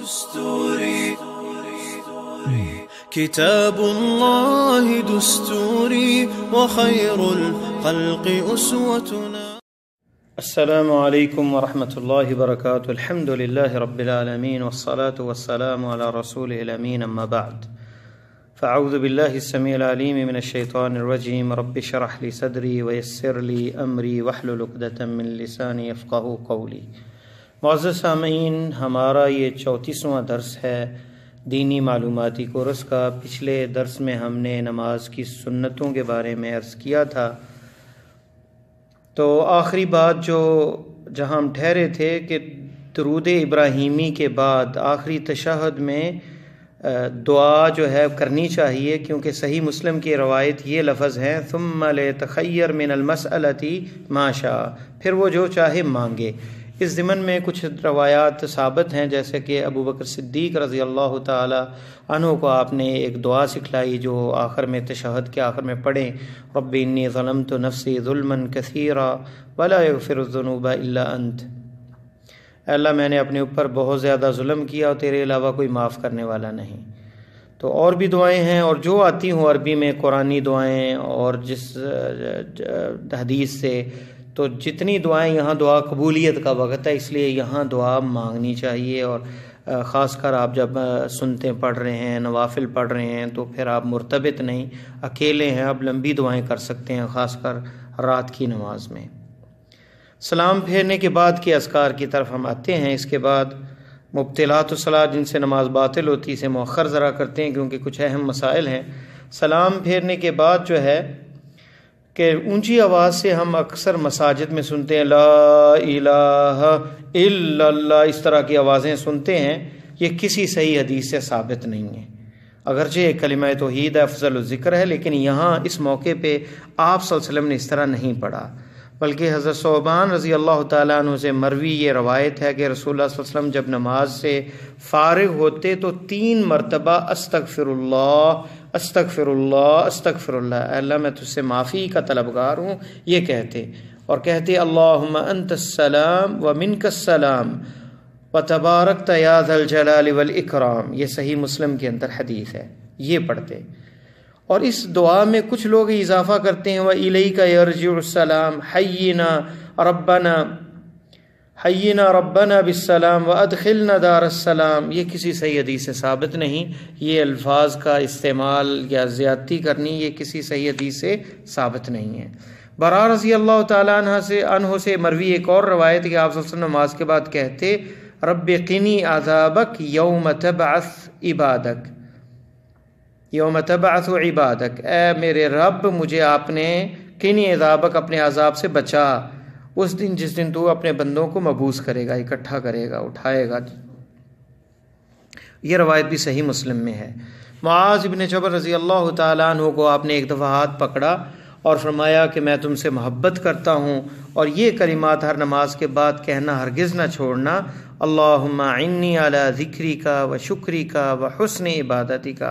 دستوري كتاب الله دستوري وخير الخلق أسوتنا. السلام علیکم ورحمۃ اللہ وبرکاتہ. الحمد للہ رب العالمین والصلاة والسلام علی رسول الامین، اما بعد فاعوذ باللہ السمیع العلیم من الشیطان الرجیم. رب اشرح لی صدری ویسر لی امری واحلل عقدۃ من لسانی یفقہوا قولی. معزز سامعین، ہمارا یہ 34واں درس ہے دینی معلوماتی کورس کا. پچھلے درس میں ہم نے نماز کی سنتوں کے بارے میں عرض کیا تھا. تو آخری بات جہاں ہم ٹھہرے تھے کہ درود ابراہیمی کے بعد آخری تشہد میں دعا جو ہے کرنی چاہیے، کیونکہ صحیح مسلم کی روایت یہ لفظ ہیں ثم لیتخیر من المسألۃ ما شاء، پھر وہ جو چاہے مانگے. اس ضمن میں کچھ روایات ثابت ہیں، جیسے کہ ابو بکر صدیق رضی اللہ تعالی عنہ کو آپ نے ایک دعا سکھلائی جو آخر میں تشہد کے آخر میں پڑھیں، رب انی ظلمت نفسی ظلما کثیرا ولا یغفر الذنوب الا انت. اے اللہ، میں نے اپنے اوپر بہت زیادہ ظلم کیا اور تیرے علاوہ کوئی معاف کرنے والا نہیں. تو اور بھی دعائیں ہیں، اور جو آتی ہوں عربی میں قرآنی دعائیں اور جس حدیث سے، تو جتنی دعائیں یہاں دعا قبولیت کا وقت ہے، اس لیے یہاں دعا مانگنی چاہیے. اور خاص کر آپ جب سنتیں پڑھ رہے ہیں، نوافل پڑھ رہے ہیں، تو پھر آپ مرتبط نہیں، اکیلے ہیں، آپ لمبی دعائیں کر سکتے ہیں، خاص کر رات کی نماز میں. سلام پھیرنے کے بعد کے اذکار کی طرف ہم آتے ہیں. اس کے بعد مبطلات الصلاۃ، جن سے نماز باطل ہوتی ہے، اسے مؤخر ذرا کرتے ہیں کیونکہ کچھ اہم مسائل ہیں. سلام پھیرنے کے بعد جو ہے کہ اونچی آواز سے ہم اکثر مساجد میں سنتے ہیں لا الہ الا اللہ، اس طرح کی آوازیں سنتے ہیں. یہ کسی صحیح حدیث سے ثابت نہیں ہے. اگرچہ کلمہ توحید افضل الذکر ہے، لیکن یہاں اس موقع پہ آپ صلی اللہ علیہ وسلم نے اس طرح نہیں پڑھا، بلکہ حضرت ثوبان رضی اللہ تعالیٰ عنہ سے مروی یہ روایت ہے کہ رسول اللہ صلی اللہ علیہ وسلم جب نماز سے فارغ ہوتے تو 3 مرتبہ استغفر اللہ استغفر اللہ استغفر اللہ، اے اللہ میں تجھ سے معافی کا طلبگار ہوں، یہ کہتے، اور کہتے اللہم انت السلام ومنک السلام وتبارکت یا ذا الجلال والاکرام. یہ صحیح مسلم کے اندر حدیث ہے، یہ پڑھتے. اور اس دعا میں کچھ لوگ اضافہ کرتے ہیں وَإِلَيْكَ يَرْجِعُ السَّلَامُ حَيِّنَا رَبَّنَا بِالسَّلَامِ وَأَدْخِلْنَا دَارَ السَّلَامِ. یہ کسی صحیح حدیث سے ثابت نہیں. یہ الفاظ کا استعمال یا زیادتی کرنی یہ کسی صحیح حدیث سے ثابت نہیں ہے. برا رضی اللہ تعالیٰ عنہ سے مروی ایک اور روایت کہ آپ صلی اللہ علیہ وسلم نماز کے بعد کہتے رب قنی عذابک یوم تبعث عبادک یوم تبعث عبادک، اے میرے رب مجھے آپ نے قنی عذابک اپنے عذاب سے بچا اس دن جس دن تو اپنے بندوں کو مبعوث کرے گا، اکٹھا کرے گا، اٹھائے گا. یہ روایت بھی صحیح مسلم میں ہے. معاذ بن جبل رضی اللہ تعالیٰ عنہ کو آپ نے ایک دفعہ ہاتھ پکڑا اور فرمایا کہ میں تم سے محبت کرتا ہوں، اور یہ کلمات ہر نماز کے بعد کہنا ہرگز نہ چھوڑنا، اللہم اعنی علی ذکرک و شکرک و حسن عبادتک.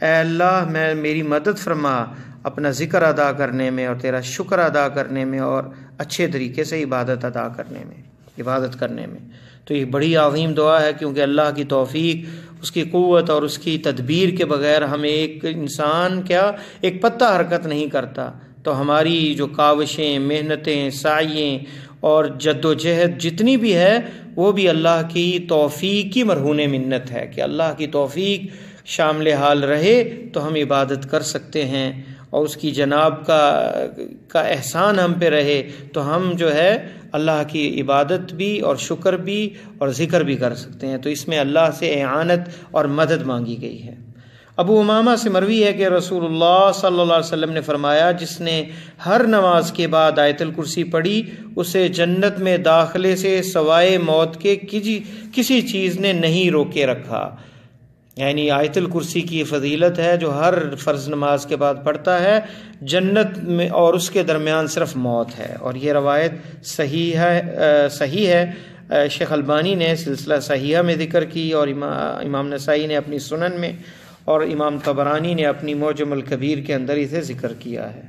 اے اللہ میری مدد فرما اپنا ذکر ادا کرنے میں اور تیرا شکر ادا کرنے میں اور اچھے طریقے سے عبادت کرنے میں. تو یہ بڑی عظیم دعا ہے، کیونکہ اللہ کی توفیق، اس کی قوت اور اس کی تدبیر کے بغیر ہمیں ایک انسان ایک پتہ حرکت نہیں کرتا. تو ہماری جو کاوشیں، محنتیں، سعییں اور جد و جہد جتنی بھی ہے وہ بھی اللہ کی توفیق کی مرہون منت ہے کہ اللہ کی توفیق شامل حال رہے تو ہم عبادت کر سکتے ہیں، اور اس کی جناب کا احسان ہم پہ رہے تو ہم جو ہے اللہ کی عبادت بھی اور شکر بھی اور ذکر بھی کر سکتے ہیں. تو اس میں اللہ سے اعانت اور مدد مانگی گئی ہے. ابو امامہ سے مروی ہے کہ رسول اللہ صلی اللہ علیہ وسلم نے فرمایا جس نے ہر نماز کے بعد آیت الکرسی پڑھی اسے جنت میں داخلے سے سوائے موت کے کسی چیز نے نہیں روکے رکھا. یعنی آیت الکرسی کی فضیلت ہے جو ہر فرض نماز کے بعد پڑھتا ہے، جنت میں اور اس کے درمیان صرف موت ہے. اور یہ روایت صحیح ہے. شیخ البانی نے سلسلہ صحیحہ میں ذکر کی، اور امام نسائی نے اپنی سنن میں، اور امام طبرانی نے اپنی معجم الکبیر کے اندر اسے ذکر کیا ہے.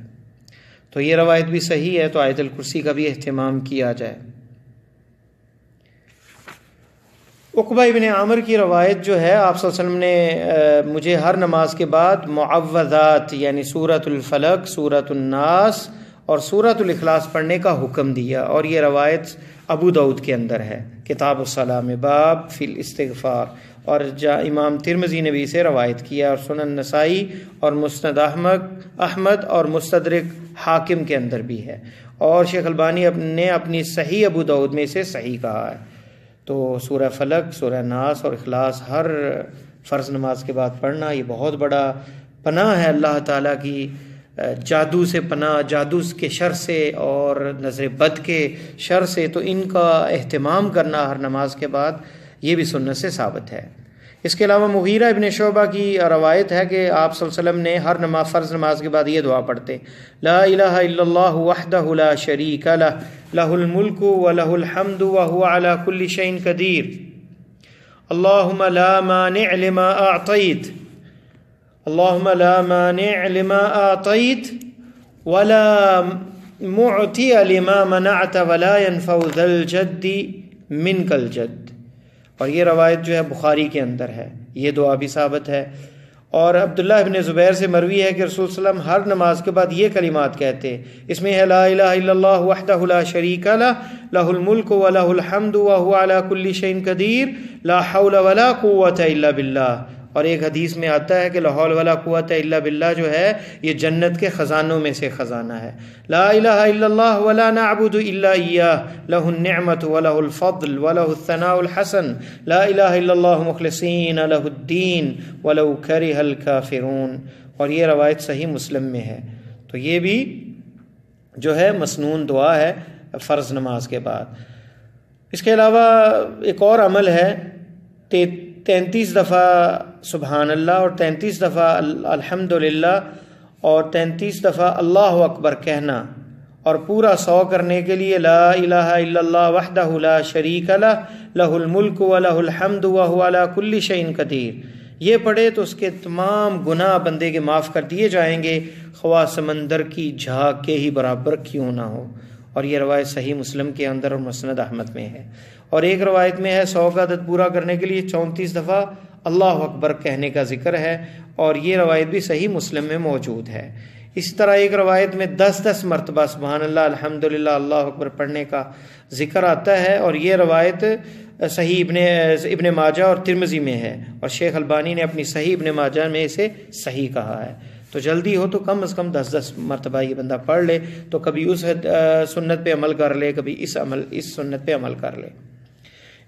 تو یہ روایت بھی صحیح ہے. تو آیت الکرسی کا بھی اہتمام کیا جائے. عقبہ ابن عامر کی روایت جو ہے، آپ صلی اللہ علیہ وسلم نے مجھے ہر نماز کے بعد معوذات یعنی سورۃ الفلق، سورۃ الناس اور سورۃ الاخلاص پڑھنے کا حکم دیا، اور یہ روایت ابو داؤد کے اندر ہے، کتاب الصلاۃ میں باب فی الاستغفار، اور امام ترمذی نے بھی اسے روایت کیا، اور سنن نسائی اور مسند احمد اور مستدرک حاکم کے اندر بھی ہے، اور شیخ البانی نے اپنی صحیح ابو داؤد میں اسے صحیح کہا ہے۔ تو سورہ فلق، سورہ ناس اور اخلاص ہر فرض نماز کے بعد پڑھنا یہ بہت بڑا پناہ ہے اللہ تعالیٰ کی، جادو سے پناہ، جادو کے شر سے اور نظر بد کے شر سے، تو ان کا اہتمام کرنا ہر نماز کے بعد یہ بھی سنت سے ثابت ہے۔ اس کے علاوہ مغیرہ ابن شعبہ کی روایت ہے کہ آپ صلی اللہ علیہ وسلم نے ہر فرض نماز کے بعد یہ دعا پڑھتے، لا الہ الا اللہ وحدہ لا شریک لہ، لہ الملک ولہ الحمد وہو علی کل شیء قدیر، اللہم لا مانع لما اعطیت، اللہم لا مانع لما اعطیت ولا معطی لما منعت ولا ينفع ذا الجد منک الجد۔ اور یہ روایت جو ہے بخاری کے اندر ہے، یہ دعا بھی ثابت ہے۔ اور عبداللہ ابن زبیر سے مروی ہے کہ رسول صلی اللہ علیہ وسلم ہر نماز کے بعد یہ کلمات کہتے، اس میں ہے لا الہ الا اللہ وحدہ لا شریک لہ، لہ الملک ولہ الحمد وہو علی کل شیء قدیر، لا حول ولا قوۃ الا باللہ۔ اور ایک حدیث میں آتا ہے کہ لا حول ولا قوۃ الا باللہ جو ہے یہ جنت کے خزانوں میں سے خزانہ ہے۔ لا الہ الا اللہ ولا نعبد الا ایاہ، لہ النعمۃ ولہ الفضل ولہ الثناء الحسن، لا الہ الا اللہ مخلصین لہ الدین ولو کرہ الکافرون۔ اور یہ روایت صحیح مسلم میں ہے۔ تو یہ بھی جو ہے مسنون دعا ہے فرض نماز کے بعد۔ اس کے علاوہ ایک اور عمل ہے، 33 دفعہ سبحان اللہ اور 33 دفعہ الحمدللہ اور 33 دفعہ اللہ اکبر کہنا، اور پورا 100 کرنے کے لیے لا الہ الا اللہ وحدہ لا شریک لہ، لہ الملک ولہ الحمد وہو علی کل شیء قدیر۔ یہ پڑھے تو اس کے تمام گناہ بندے کے معاف کر دیے جائیں گے، خواہ سمندر کی جھاگ کے ہی برابر کیوں نہ ہو۔ اور یہ روایت صحیح مسلم کے اندر اور مسند احمد میں ہے۔ اور ایک روایت میں ہے 100 کا عدد پورا کرنے کے لیے 34 دفعہ اللہ اکبر کہنے کا ذکر ہے، اور یہ روایت بھی صحیح مسلم میں موجود ہے۔ اسی طرح ایک روایت میں 10 مرتبہ سبحان اللہ الحمدللہ اللہ اکبر پڑھنے کا ذکر آتا ہے، اور یہ روایت صحیح ابن ماجہ اور ترمذی میں ہے، اور شیخ البانی نے اپنی صحیح ابن ماجہ میں اسے صحیح کہا ہے۔ تو جلدی ہو تو کم از کم 10 مرتبہ یہ بندہ پڑھ لے، تو کبھی اس سنت پہ عمل کر لے، کبھی اس سنت پہ عمل کر لے۔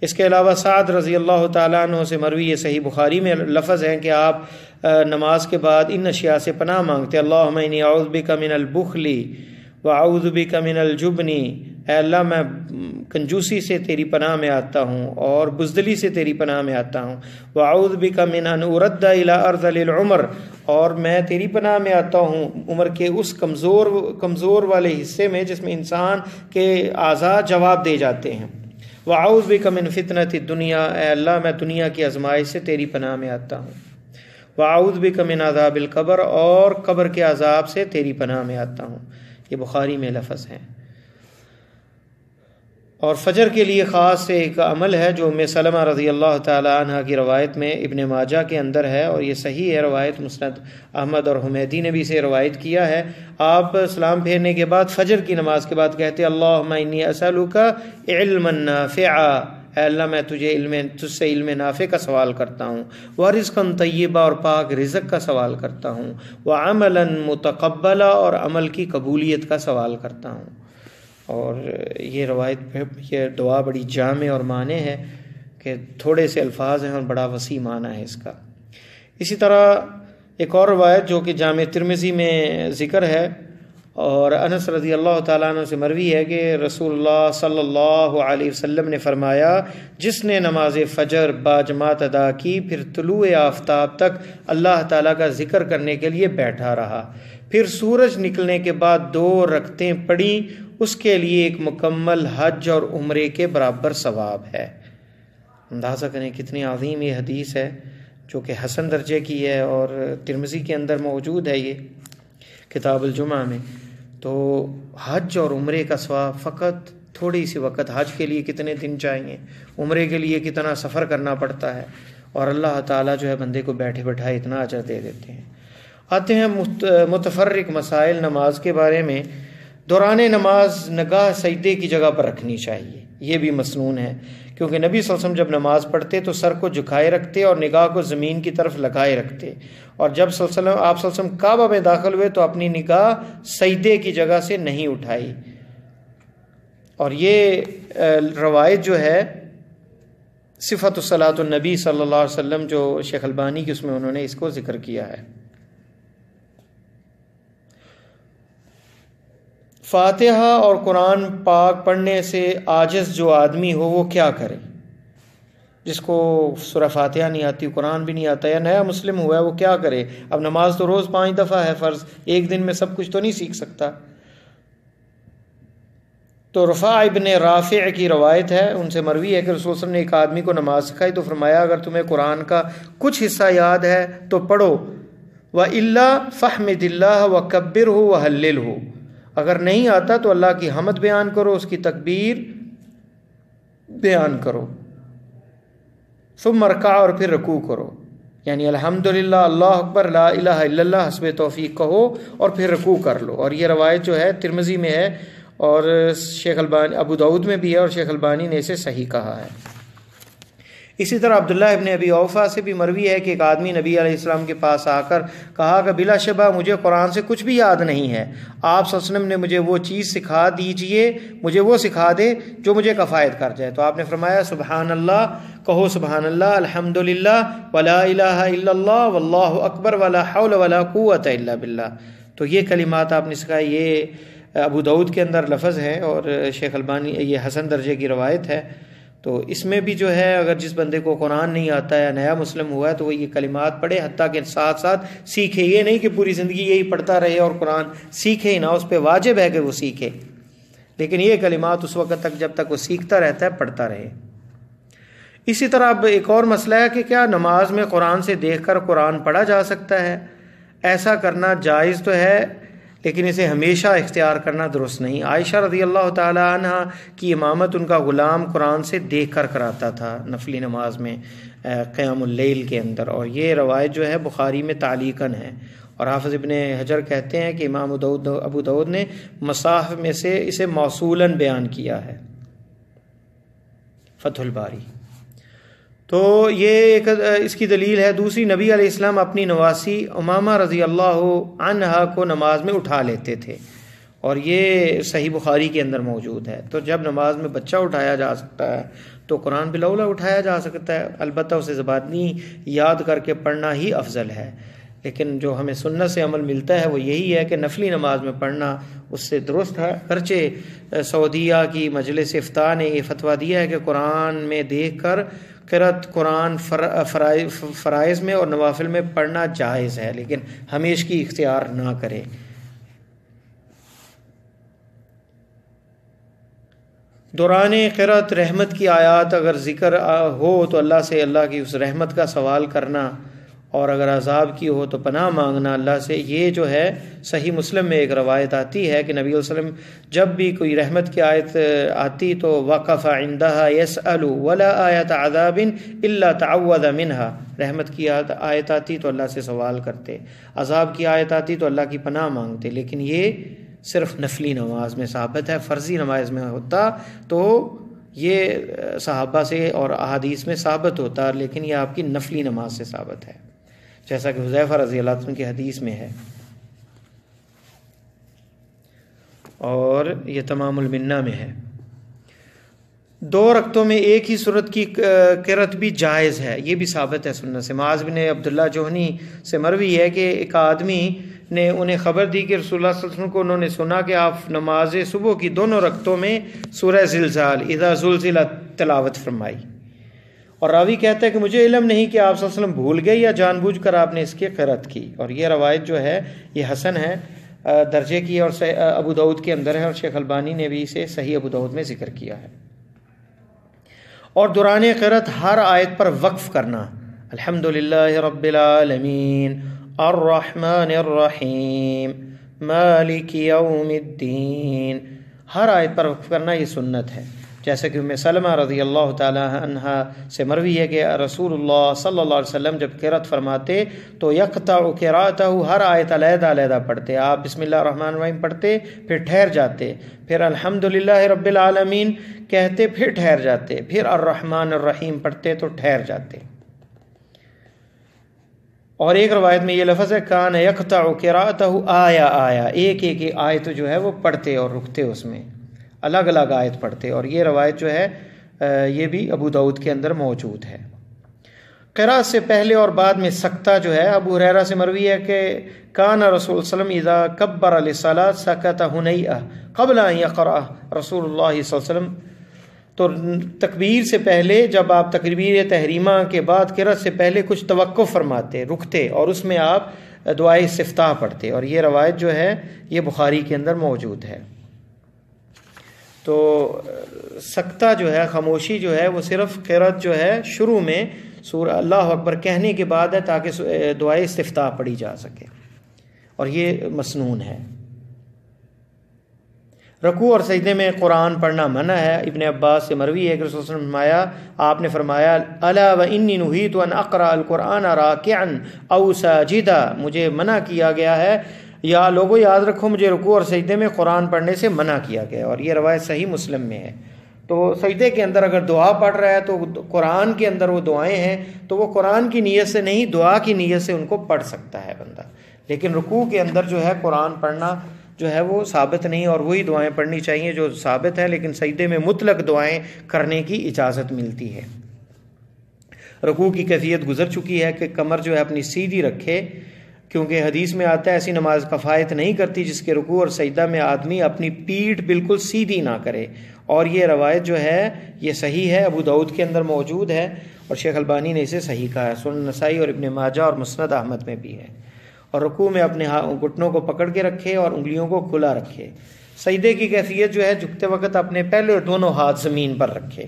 اس کے علاوہ سعد رضی اللہ تعالیٰ عنہ سے مروی یہ صحیح بخاری میں لفظ ہیں کہ آپ نماز کے بعد ان اشیاء سے پناہ مانگتے، اللہم انی اعوذ بک من البخل واعوذ بک من الجبن، اے اللہ میں کنجوسی سے تیری پناہ میں آتا ہوں اور بزدلی سے تیری پناہ میں آتا ہوں، واعوذ بک من ان ارد الی ارذل العمر، اور میں تیری پناہ میں آتا ہوں عمر کے اس کمزور والے حصے میں جس میں انسان کے اعضاء جواب دے جاتے ہیں، وَأَعُوذُ بِكَ مِنْ فِتْنَةِ الدُّنْيَا، اے اللہ میں دنیا کی آزمائش سے تیری پناہ میں آتا ہوں، وَأَعُوذُ بِكَ مِنْ عَذَابِ الْقَبْرِ، اور قبر کے عذاب سے تیری پناہ میں آتا ہوں۔ یہ بخاری میں لفظ ہیں۔ اور فجر کے لیے خاص ایک عمل ہے جو ام سلمہ رضی اللہ تعالی عنہ کی روایت میں ابن ماجہ کے اندر ہے، اور یہ صحیح ہے روایت، مسند احمد اور حمیدی نے بھی اسے روایت کیا ہے۔ آپ سلام پھیرنے کے بعد فجر کی نماز کے بعد کہتے اللہم انی اسألک علما نافعا، اے اللہ میں تجھ سے علم نافع کا سوال کرتا ہوں، ورزقا طیبا، اور پاک رزق کا سوال کرتا ہوں، وعملا متقبلا، اور عمل کی قبولیت کا سوال کرتا ہوں۔ اور یہ روایت یہ دعا بڑی جامع اور معنی ہے کہ تھوڑے سے الفاظ ہیں اور بڑا وسیع معنی ہے اس کا۔ اسی طرح ایک اور روایت جو کہ جامع ترمذی میں ذکر ہے، اور انس رضی اللہ تعالیٰ عنہ سے مروی ہے کہ رسول اللہ صلی اللہ علیہ وسلم نے فرمایا، جس نے نماز فجر باجماعت ادا کی پھر طلوع آفتاب تک اللہ تعالیٰ کا ذکر کرنے کے لیے بیٹھا رہا، پھر سورج نکلنے کے بعد 2 رکعتیں پڑھیں، اس کے لیے ایک مکمل حج اور عمرے کے برابر ثواب ہے۔ اندازہ کریں کتنی عظیم یہ حدیث ہے جو کہ حسن درجے کی ہے، اور ترمذی کے اندر موجود ہے یہ کتاب الجمعہ میں۔ تو حج اور عمرے کا ثواب فقط تھوڑی سی وقت حج کے لیے کتنے دن چاہیے، عمرے کے لیے کتنا سفر کرنا پڑتا ہے، اور اللہ تعالیٰ جو ہے بندے کو بیٹھے بٹھائے اتنا اجر دے دیتے ہیں۔ آتے ہیں متفرق مسائل نماز کے بارے میں۔ دوران نماز نگاہ سجدے کی جگہ پر رکھنی چاہیے، یہ بھی مسنون ہے، کیونکہ نبی صلی اللہ علیہ وسلم جب نماز پڑھتے تو سر کو جھکائے رکھتے اور نگاہ کو زمین کی طرف لگائے رکھتے، اور جب آپ صلی اللہ علیہ وسلم کعبہ میں داخل ہوئے تو اپنی نگاہ سجدے کی جگہ سے نہیں اٹھائی۔ اور یہ روایت جو ہے صفت الصلاۃ النبی صلی اللہ علیہ وسلم جو شیخ البانی کی، اس میں انہوں نے اس کو ذکر کیا ہے۔ فاتحہ اور قرآن پاک پڑھنے سے عاجز جو آدمی ہو وہ کیا کرے؟ جس کو سورہ فاتحہ نہیں آتی، قرآن بھی نہیں آتا، یا نیا مسلم ہوا ہے، وہ کیا کرے؟ اب نماز تو روز 5 دفعہ ہے فرض، ایک دن میں سب کچھ تو نہیں سیکھ سکتا۔ تو رفاع ابن رافع کی روایت ہے، ان سے مروی ہے کہ رسول صلی اللہ علیہ وسلم نے ایک آدمی کو نماز سکھائی تو فرمایا اگر تمہیں قرآن کا کچھ حصہ یاد ہے تو پڑھو، وَإِلَّا فَحْمِدِ اللَّهَ وَكَبِّرْهُ وَهَلِّلْهُ، اگر نہیں آتا تو اللہ کی حمد بیان کرو، اس کی تکبیر بیان کرو، ثم ارکع، اور پھر رکوع کرو، یعنی الحمدللہ، اللہ اکبر، لا الہ الا اللہ، حسب توفیق کہو اور پھر رکوع کر لو۔ اور یہ روایت جو ہے ترمذی میں ہے اور شیخ البانی ابو داؤد میں بھی ہے، اور شیخ البانی نے اسے صحیح کہا ہے۔ اسی طرح عبداللہ ابن ابی اوفا سے بھی مروی ہے کہ ایک آدمی نبی علیہ السلام کے پاس آ کر کہا کہ بلا شبہ مجھے قرآن سے کچھ بھی یاد نہیں ہے، آپ صلی اللہ علیہ وسلم نے مجھے وہ چیز سکھا دیجئے، مجھے وہ سکھا دے جو مجھے کفایت کر جائے۔ تو آپ نے فرمایا سبحان اللہ، کہو سبحان اللہ، الحمدللہ، ولا الہ الا اللہ، واللہ اکبر، ولا حول ولا قوت الا باللہ۔ تو یہ کلمات آپ نے سکھائی، یہ ابو داؤد کے اندر لفظ ہے اور شیخ البانی یہ حسن درجے کی روایت ہے۔ تو اس میں بھی جو ہے اگر جس بندے کو قرآن نہیں آتا ہے، نیا مسلم ہوا ہے، تو وہ یہ کلمات پڑھے، حتیٰ کہ ساتھ ساتھ سیکھے، یہ نہیں کہ پوری زندگی یہی پڑھتا رہے اور قرآن سیکھے ہی نہ، اس پہ واجب ہے کہ وہ سیکھے، لیکن یہ کلمات اس وقت تک جب تک وہ سیکھتا رہتا ہے پڑھتا رہے۔ اسی طرح اب ایک اور مسئلہ ہے کہ کیا نماز میں قرآن سے دیکھ کر قرآن پڑھا جا سکتا ہے؟ ایسا کرنا جائز تو ہے، لیکن اسے ہمیشہ اختیار کرنا درست نہیں۔ عائشہ رضی اللہ تعالی عنہ کی امامت ان کا غلام قرآن سے دیکھ کر کراتا تھا نفلی نماز میں قیام اللیل کے اندر، اور یہ روایت جو ہے بخاری میں تعلیقاً ہے، اور حافظ ابن حجر کہتے ہیں کہ امام ابو داؤد نے مصاحف میں سے اسے موصولاً بیان کیا ہے، فتح الباری۔ تو یہ ایک اس کی دلیل ہے۔ دوسری، نبی علیہ السلام اپنی نواسی امامہ رضی اللہ عنہا کو نماز میں اٹھا لیتے تھے، اور یہ صحیح بخاری کے اندر موجود ہے۔ تو جب نماز میں بچہ اٹھایا جا سکتا ہے تو قرآن بلاولا اٹھایا جا سکتا ہے، البتہ اسے زبانی یاد کر کے پڑھنا ہی افضل ہے، لیکن جو ہمیں سنت سے عمل ملتا ہے وہ یہی ہے کہ نفلی نماز میں پڑھنا اس سے درست ہے۔ اگرچہ سعودیہ کی مجلس افتاء نے یہ فتویٰ دیا ہے کہ قرآن میں دیکھ کر قرأت قرآن فرائض میں اور نوافل میں پڑھنا جائز ہے، لیکن ہمیشگی اختیار نہ کرے۔ دوران قرأت رحمت کی آیات اگر ذکر ہو تو اللہ سے اللہ کی اس رحمت کا سوال کرنا، اور اگر عذاب کی ہو تو پناہ مانگنا اللہ سے۔ یہ جو ہے صحیح مسلم میں ایک روایت آتی ہے کہ نبی صلی اللہ علیہ وسلم جب بھی کوئی رحمت کی آیت آتی تو وقف عندها يسأل ولا آیت عذاب الا تعوذ منها، رحمت کی آیت آتی تو اللہ سے سوال کرتے، عذاب کی آیت آتی تو اللہ کی پناہ مانگتے۔ لیکن یہ صرف نفلی نماز میں ثابت ہے، فرضی نماز میں ہوتا تو یہ صحابہ سے اور احادیث میں ثابت ہوتا، لیکن یہ آپ کی نفلی نماز سے ثابت ہے، جیسا کہ حذیفہ رضی اللہ عنہ کی حدیث میں ہے۔ اور یہ تمام المنہ میں ہے۔ 2 رکعتوں میں ایک ہی سورت کی قرأت بھی جائز ہے، یہ بھی ثابت ہے سنت سے۔ معاذ بن عبداللہ جوہنی سے مروی ہے کہ ایک آدمی نے انہیں خبر دی کہ رسول اللہ صلی اللہ علیہ وسلم کو انہوں نے سنا کہ آپ نماز صبح کی 2 رکعتوں میں سورہ زلزال اذا زلزلت تلاوت فرمائی، اور راوی کہتا ہے کہ مجھے علم نہیں کہ آپ صلی اللہ علیہ وسلم بھول گئے یا جان بوجھ کر آپ نے اس کی قرأت کی۔ اور یہ روایت جو ہے یہ حسن ہے درجے کی، اور ابو داؤد کے اندر ہے، اور شیخ البانی نے بھی اسے صحیح ابو داؤد میں ذکر کیا ہے۔ اور دوران قرأت ہر آیت پر وقف کرنا، الحمدللہ رب العالمین الرحمن الرحیم مالک یوم الدین، ہر آیت پر وقف کرنا یہ سنت ہے، جیسے کہ ام سلمہ رضی اللہ تعالیٰ عنہا سے مروی ہے کہ رسول اللہ صلی اللہ علیہ وسلم جب قرأت فرماتے تو یقطع قراءتہ، ہر آیت علیحدہ علیحدہ پڑھتے، آپ بسم اللہ الرحمن الرحیم پڑھتے پھر ٹھہر جاتے، پھر الحمدللہ رب العالمین کہتے پھر ٹھہر جاتے، پھر الرحمن الرحیم پڑھتے تو ٹھہر جاتے۔ اور ایک روایت میں یہ لفظ ہے کان یقطع قراءتہ آیا آیا، ایک ایک آیت جو ہے وہ پڑھتے اور رکتے، اس میں الگ الگ آیت پڑھتے، اور یہ روایت جو ہے یہ بھی ابو داؤد کے اندر موجود ہے۔ قراءت سے پہلے اور بعد میں سکتہ جو ہے ابو ہریرہ سے مروی ہے کہ کان رسول اللہ صلی اللہ علیہ وسلم اذا کبر للصلاۃ سکت ہنیئہ قبل ان یقرأ رسول اللہ صلی اللہ علیہ وسلم، تو تکبیر سے پہلے جب آپ تکبیر تحریمہ کے بعد قرأت سے پہلے کچھ توقف فرماتے، رکتے، اور اس میں آپ دعائے استفتاح پڑھتے، اور یہ روایت جو ہے یہ بخاری کے اندر موجود ہے۔ تو سکتہ جو ہے، خاموشی جو ہے، وہ صرف قرأت جو ہے شروع میں سورہ اللہ اکبر کہنے کے بعد ہے تاکہ دعائے استفتاح پڑھی جا سکے، اور یہ مسنون ہے۔ رکوع اور سجدے میں قرآن پڑھنا منع ہے، ابن عباس سے مروی ہے کہ رسول اللہ علیہ وسلم آپ نے فرمایا الا وانی نہیت ان اقرأ القرآن راکعا او ساجدا، مجھے منع کیا گیا ہے، یا لوگوں یاد رکھو مجھے رکوع اور سجدے میں قرآن پڑھنے سے منع کیا گیا، اور یہ روایت صحیح مسلم میں ہے۔ تو سجدے کے اندر اگر دعا پڑھ رہا ہے تو قرآن کے اندر وہ دعائیں ہیں تو وہ قرآن کی نیت سے نہیں، دعا کی نیت سے ان کو پڑھ سکتا ہے بندہ، لیکن رکوع کے اندر جو ہے قرآن پڑھنا جو ہے وہ ثابت نہیں، اور وہی دعائیں پڑھنی چاہیے جو ثابت ہے، لیکن سجدے میں مطلق دعائیں کرنے کی اجازت ملتی ہے۔ رکوع کی کیفیت گزر چکی ہے کہ کمر جو ہے اپنی سیدھی رکھے، کیونکہ حدیث میں آتا ہے ایسی نماز کفایت نہیں کرتی جس کے رکوع اور سجدہ میں آدمی اپنی پیٹھ بالکل سیدھی نہ کرے، اور یہ روایت جو ہے یہ صحیح ہے، ابو داؤد کے اندر موجود ہے، اور شیخ البانی نے اسے صحیح کہا ہے، سنن نسائی اور ابن ماجہ اور مسند احمد میں بھی ہے۔ اور رکوع میں اپنے گھٹنوں کو پکڑ کے رکھے اور انگلیوں کو کھلا رکھے۔ سجدے کی کیفیت جو ہے جھکتے وقت اپنے پہلے دونوں ہاتھ زمین پر رکھے،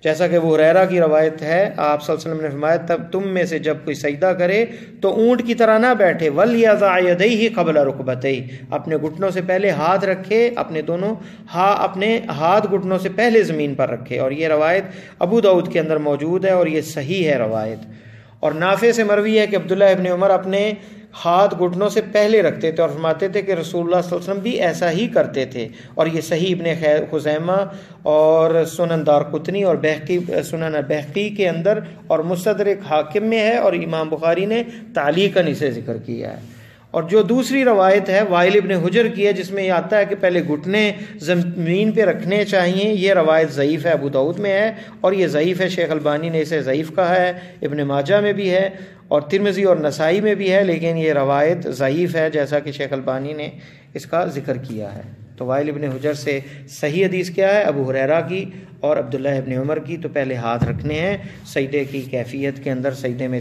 جیسا کہ ابو ہریرہ کی روایت ہے، آپ صلی اللہ علیہ وسلم نے فرمایا تب تم میں سے جب کوئی سجدہ کرے تو اونٹ کی طرح نہ بیٹھے، وَلْيَضَعْ يَدَيْهِ قَبْلَ رُكْبَتَيْهِ، اپنے گھٹنوں سے پہلے ہاتھ رکھے، اپنے دونوں اپنے ہاتھ گھٹنوں سے پہلے زمین پر رکھے، اور یہ روایت ابو داؤد کے اندر موجود ہے، اور یہ صحیح ہے روایت۔ اور نافع سے مروی ہے کہ عبداللہ ابن عمر اپنے ہاتھ گھٹنوں سے پہلے رکھتے تھے اور فرماتے تھے کہ رسول اللہ صلی اللہ علیہ وسلم بھی ایسا ہی کرتے تھے، اور یہ صحیح ابن خزیمہ اور سنن دارقطنی اور بہقی سنن بہقی کے اندر اور مستدرک حاکم میں ہے، اور امام بخاری نے تعلیقاً اسے ذکر کیا ہے۔ اور جو دوسری روایت ہے وائل ابن حجر کی ہے جس میں یہ آتا ہے کہ پہلے گھٹنے زمین پہ رکھنے چاہیے، یہ روایت ضعیف ہے، ابو داؤد میں ہے اور یہ ضعیف ہے، شیخ البانی نے اسے ضعیف کہا ہے، ابن ماجہ میں بھی ہے اور ترمذی اور نسائی میں بھی ہے، لیکن یہ روایت ضعیف ہے جیسا کہ شیخ البانی نے اس کا ذکر کیا ہے۔ تو وائل ابن حجر سے صحیح حدیث کیا ہے؟ ابو ہریرہ کی اور عبداللہ ابن عمر کی، تو پہلے ہاتھ رکھنے ہیں سجدے کی کیفیت کے اندر، سجدے میں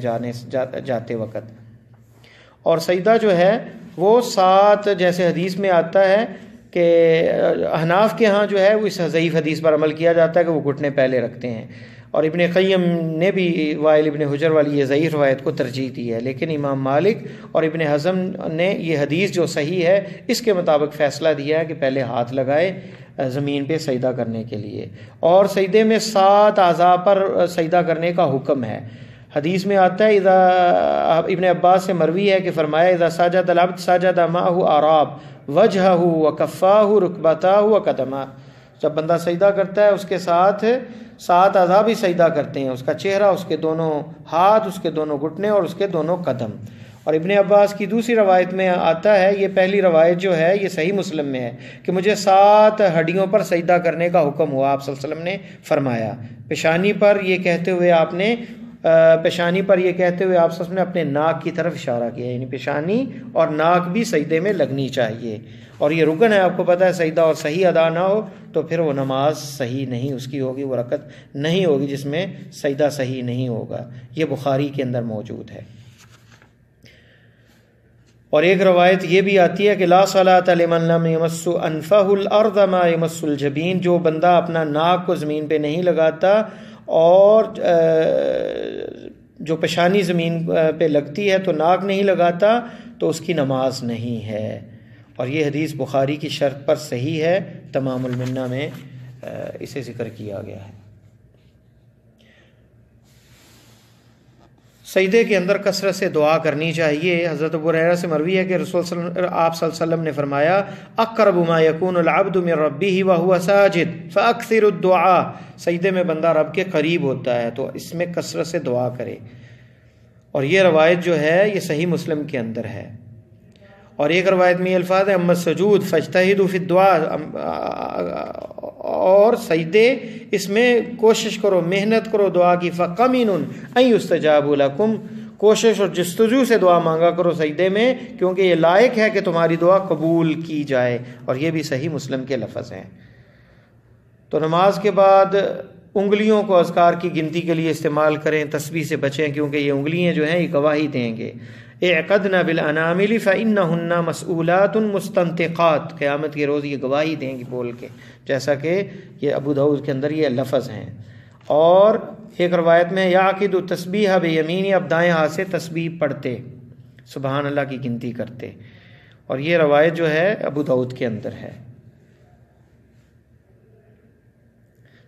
جاتے وقت۔ اور سجدہ جو ہے وہ 7 جیسے حدیث میں آتا ہے کہ احناف کے ہاں جو ہے وہ اس ضعیف حدیث پر عمل کیا جاتا ہے کہ وہ گھٹنے پہلے رکھتے ہیں، اور ابن قیم نے بھی وائل ابن حجر والی یہ ضعیف روایت کو ترجیح دی ہے، لیکن امام مالک اور ابن حزم نے یہ حدیث جو صحیح ہے اس کے مطابق فیصلہ دیا ہے کہ پہلے ہاتھ لگائے زمین پہ سجدہ کرنے کے لیے، اور سجدے میں 7 اعضاء پر سجدہ کرنے کا حکم ہے۔ حدیث میں آتا ہے ابن عباس سے مروی ہے کہ فرمایا اذا سجد العبد سجد معه اعراب وجهه وكفاه ركبتاه وقدماه، جب بندہ سجدہ کرتا ہے اس کے ساتھ 7 اعضاء بھی سجدہ کرتے ہیں، اس کا چہرہ، اس کے دونوں ہاتھ، اس کے دونوں گھٹنے اور اس کے دونوں قدم۔ اور ابن عباس کی دوسری روایت میں آتا ہے، یہ پہلی روایت جو ہے یہ صحیح مسلم میں ہے کہ مجھے 7 ہڈیوں پر سجدہ کرنے کا حکم ہوا، آپ صلی اللہ علیہ وسلم نے فرمایا۔ پیشانی پر یہ کہتے ہوئے آپ نے آپ صلی اللہ علیہ وسلم نے اپنے ناک کی طرف اشارہ کیا، یعنی پیشانی اور ناک بھی سجدے میں لگنی چاہیے، اور یہ رکن ہے، آپ کو پتہ ہے، سجدہ اور صحیح ادا نہ ہو تو پھر وہ نماز صحیح نہیں اس کی ہوگی، وہ رکعت نہیں ہوگی جس میں سجدہ صحیح نہیں ہوگا۔ یہ بخاری کے اندر موجود ہے۔ اور ایک روایت یہ بھی آتی ہے کہ لا صلاۃ لمن لم یمس انفہ الارض ما یمس الجبین، جو بندہ اپنا ناک کو زمین پہ نہیں لگاتا اور جو پیشانی زمین پہ لگتی ہے تو ناک نہیں لگاتا تو اس کی نماز نہیں ہے، اور یہ حدیث بخاری کی شرط پر صحیح ہے، تمام المنہ میں اسے ذکر کیا گیا ہے۔ سجدے کے اندر کثرت سے دعا کرنی چاہیے۔ حضرت ابو ہریرہ سے مروی ہے کہ آپ صلی اللہ علیہ وسلم نے فرمایا اقرب ما یکون العبد من ربہ وہو ساجد فاکثر الدعاء، سجدے میں بندہ رب کے قریب ہوتا ہے تو اس میں کثرت سے دعا کرے۔ اور یہ روایت جو ہے یہ صحیح مسلم کے اندر ہے۔ اور ایک روایت میں یہ الفاظ ہے اما السجود فاجتہدوا فی الدعاء، اور سجدے اس میں کوشش کرو، محنت کرو دعا کی، فقمن ان یستجاب لکم، کوشش اور جستجو سے دعا مانگا کرو سجدے میں، کیونکہ یہ لائق ہے کہ تمہاری دعا قبول کی جائے۔ اور یہ بھی صحیح مسلم کے لفظ ہیں۔ تو نماز کے بعد انگلیوں کو اذکار کی گنتی کے لیے استعمال کریں، تسبیح سے بچیں، کیونکہ یہ انگلیاں جو ہیں یہ گواہی دیں گے۔ اعقدنا بالانامل فانہن مسئولات مستنطقات، قیامت کے روز یہ گواہی دیں گی بول کے، جیسا کہ یہ ابو داؤد کے اندر یہ لفظ ہیں۔ اور ایک روایت میں یعقد التسبیح بیمینی، اب دائیں ہاتھ سے تسبیح پڑھتے، سبحان اللہ کی گنتی کرتے، اور یہ روایت جو ہے ابو داؤد کے اندر ہے۔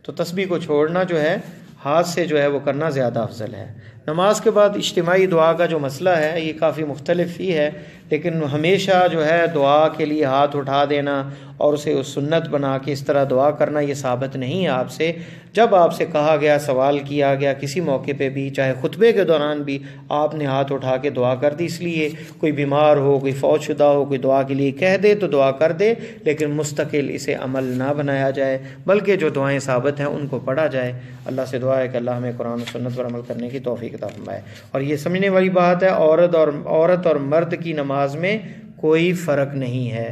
تو تسبیح کو چھوڑنا جو ہے ہاتھ سے جو ہے وہ کرنا زیادہ افضل ہے۔ نماز کے بعد اجتماعی دعا کا جو مسئلہ ہے یہ کافی مختلف ہی ہے، لیکن ہمیشہ جو ہے دعا کے لیے ہاتھ اٹھا دینا اور اسے اس سنت بنا کے اس طرح دعا کرنا یہ ثابت نہیں ہے آپ سے۔ جب آپ سے کہا گیا، سوال کیا گیا کسی موقع پہ بھی، چاہے خطبے کے دوران بھی، آپ نے ہاتھ اٹھا کے دعا کر دی۔ اس لیے کوئی بیمار ہو، کوئی فوت شدہ ہو، کوئی دعا کے لیے کہہ دے تو دعا کر دے، لیکن مستقل اسے عمل نہ بنایا جائے، بلکہ جو دعائیں ثابت ہیں ان کو پڑھا جائے۔ اللہ سے دعا ہے کہ اللہ ہمیں قرآن و سنت پر عمل کرنے کی توفیق عطا فرمائے۔ اور یہ سمجھنے والی بات ہے، عورت اور مرد کی نماز میں کوئی فرق نہیں ہے۔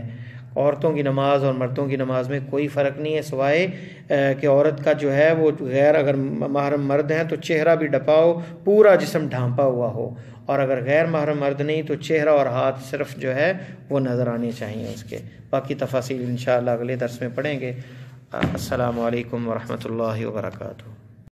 عورتوں کی نماز اور مردوں کی نماز میں کوئی فرق نہیں ہے، سوائے کہ عورت کا جو ہے وہ اگر محرم مرد ہیں تو چہرہ بھی ڈھپا ہو، پورا جسم ڈھانپا ہوا ہو، اور اگر غیر محرم مرد نہیں تو چہرہ اور ہاتھ صرف جو ہے وہ نظر آنے چاہیے اس کے۔ باقی تفاصیل انشاءاللہ اگلے درس میں پڑھیں گے۔ السلام علیکم ورحمۃ اللہ وبرکاتہ۔